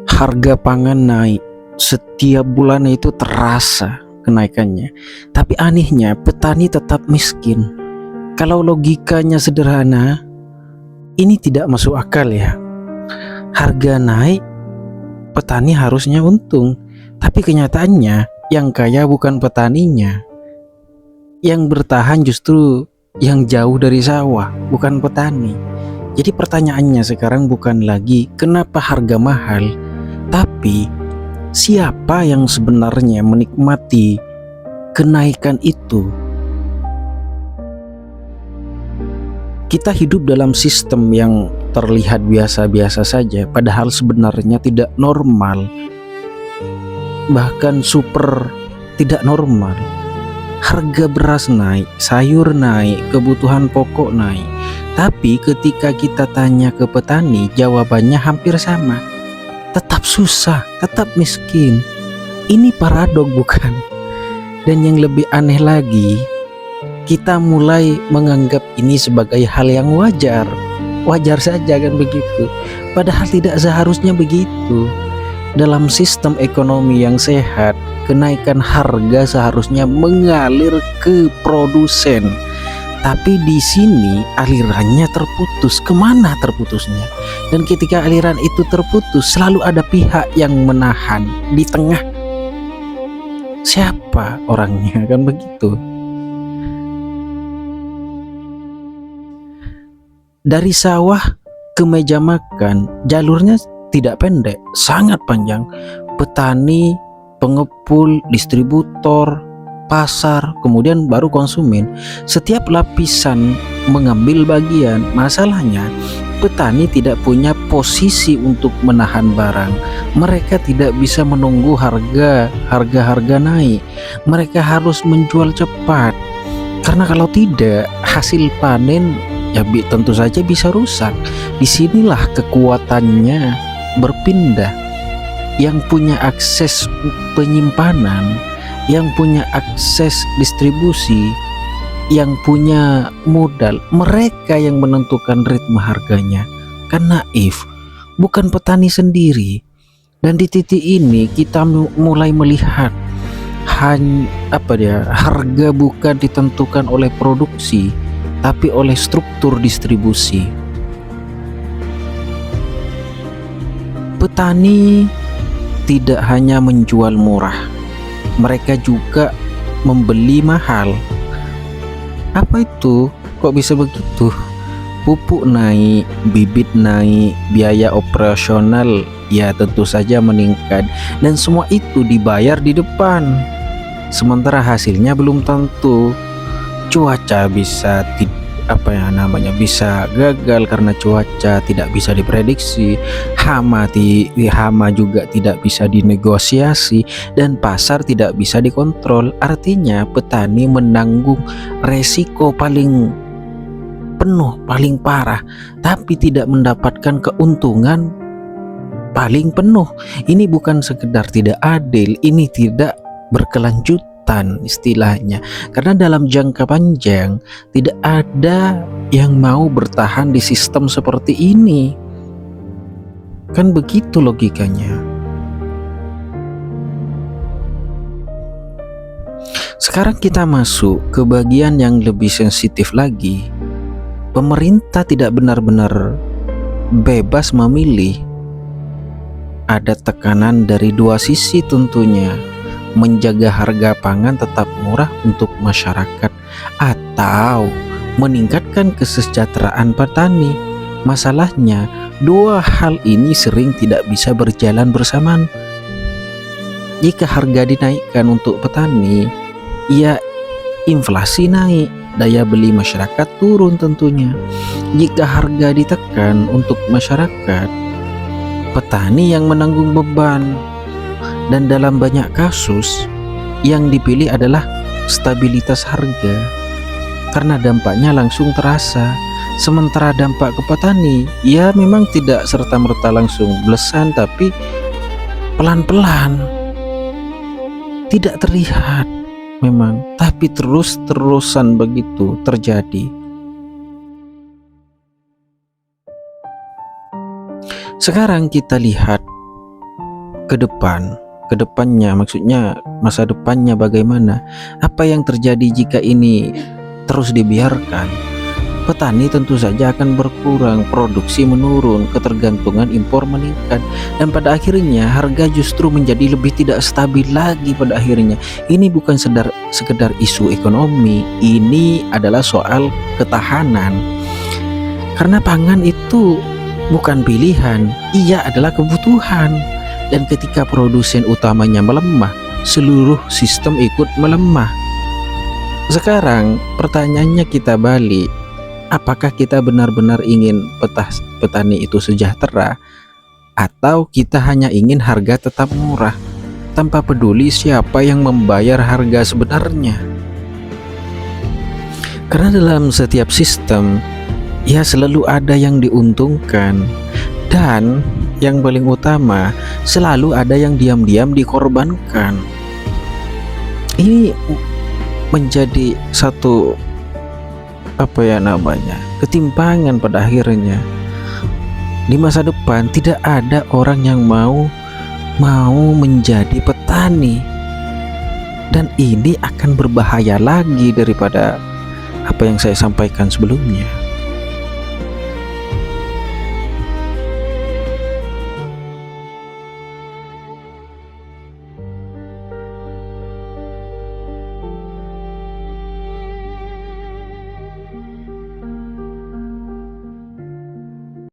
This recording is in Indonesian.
Harga pangan naik setiap bulan, itu terasa kenaikannya. Tapi anehnya petani tetap miskin. Kalau logikanya sederhana, ini tidak masuk akal ya. Harga naik, petani harusnya untung. Tapi kenyataannya yang kaya bukan petaninya. Yang bertahan justru yang jauh dari sawah, bukan petani. Jadi pertanyaannya sekarang bukan lagi kenapa harga mahal, tapi siapa yang sebenarnya menikmati kenaikan itu? Kita hidup dalam sistem yang terlihat biasa-biasa saja, padahal sebenarnya tidak normal, bahkan super tidak normal. Harga beras naik, sayur naik, kebutuhan pokok naik. Tapi ketika kita tanya ke petani, jawabannya hampir sama. Tetap susah, tetap miskin. Ini paradok bukan? Dan yang lebih aneh lagi, kita mulai menganggap ini sebagai hal yang wajar. Wajar saja kan begitu. Padahal tidak seharusnya begitu. Dalam sistem ekonomi yang sehat, kenaikan harga seharusnya mengalir ke produsen. Tapi di sini alirannya terputus. Kemana terputusnya? Dan ketika aliran itu terputus, selalu ada pihak yang menahan di tengah. Siapa orangnya? Kan begitu. Dari sawah ke meja makan, jalurnya tidak pendek, sangat panjang. Petani, pengepul, distributor, pasar, kemudian baru konsumen. Setiap lapisan mengambil bagian. Masalahnya, petani tidak punya posisi untuk menahan barang. Mereka tidak bisa menunggu harga naik. Mereka harus menjual cepat. Karena kalau tidak, hasil panen ya tentu saja bisa rusak. Disinilah kekuatannya berpindah. Yang punya akses penyimpanan, yang punya akses distribusi, yang punya modal, mereka yang menentukan ritme harganya. Kan naif, bukan petani sendiri. Dan di titik ini kita mulai melihat harga bukan ditentukan oleh produksi, tapi oleh struktur distribusi. Petani tidak hanya menjual murah, mereka juga membeli mahal. Apa itu? Kok bisa begitu? Pupuk naik, bibit naik, biaya operasional ya tentu saja meningkat, dan semua itu dibayar di depan. Sementara hasilnya belum tentu. Cuaca bisa bisa gagal karena cuaca tidak bisa diprediksi. Hama juga tidak bisa dinegosiasi, dan pasar tidak bisa dikontrol. Artinya petani menanggung resiko paling penuh, paling parah, tapi tidak mendapatkan keuntungan paling penuh. Ini bukan sekedar tidak adil, ini tidak berkelanjutan istilahnya. Karena dalam jangka panjang tidak ada yang mau bertahan di sistem seperti ini. Kan begitu logikanya. Sekarang kita masuk ke bagian yang lebih sensitif lagi. Pemerintah tidak benar-benar bebas memilih. Ada tekanan dari dua sisi tentunya. Menjaga harga pangan tetap murah untuk masyarakat, atau meningkatkan kesejahteraan petani. Masalahnya, dua hal ini sering tidak bisa berjalan bersamaan. Jika harga dinaikkan untuk petani, ya inflasi naik, daya beli masyarakat turun tentunya. Jika harga ditekan untuk masyarakat, petani yang menanggung beban. Dan dalam banyak kasus yang dipilih adalah stabilitas harga, karena dampaknya langsung terasa. Sementara dampak ke petani ya memang tidak serta-merta langsung blesan, tapi pelan-pelan, tidak terlihat memang, tapi terus-terusan begitu terjadi. Sekarang kita lihat ke depannya, maksudnya masa depannya bagaimana? Apa yang terjadi jika ini terus dibiarkan? Petani tentu saja akan berkurang, produksi menurun, ketergantungan impor meningkat, dan pada akhirnya harga justru menjadi lebih tidak stabil lagi pada akhirnya. Ini bukan sekedar isu ekonomi, ini adalah soal ketahanan. Karena pangan itu bukan pilihan, ia adalah kebutuhan. Dan ketika produsen utamanya melemah, seluruh sistem ikut melemah. Sekarang pertanyaannya kita balik, apakah kita benar-benar ingin petani itu sejahtera, atau kita hanya ingin harga tetap murah tanpa peduli siapa yang membayar harga sebenarnya? Karena dalam setiap sistem ya selalu ada yang diuntungkan, dan yang paling utama selalu ada yang diam-diam dikorbankan. Ini menjadi satu ketimpangan pada akhirnya. Di masa depan tidak ada orang yang mau menjadi petani, dan ini akan berbahaya lagi daripada apa yang saya sampaikan sebelumnya.